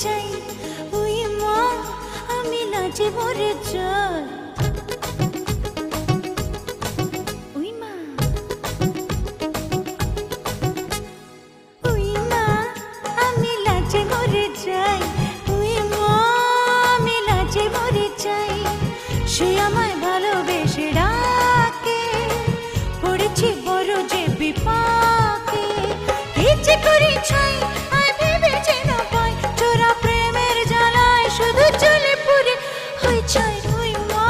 চাই, ওই মা আমি লাজে মরে যাই। ওই মা, ওই মা আমি লাজে মরে যাই, ওই মা আমি লাজে মরে যাই। সে আমায় ভালোবেসে ডাকে, পড়েছি বড় যে বিপাকে। ইচ্ছে করি ছাই আর ভেবে যেন পাই, চোরা প্রেমের জ্বালায় শুধু জ্বলে পুড়ে হয়ে যায়। ওই মা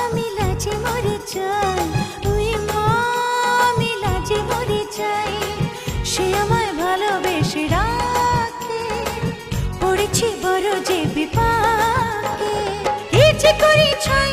আমি লাজে মরে যাই, ওই মা আমি লাজে মরে যাই। সে আমায় ভালোবেসে ডাকে, পড়েছি বড় যে বিপাকে। ইচ্ছে করি ছাই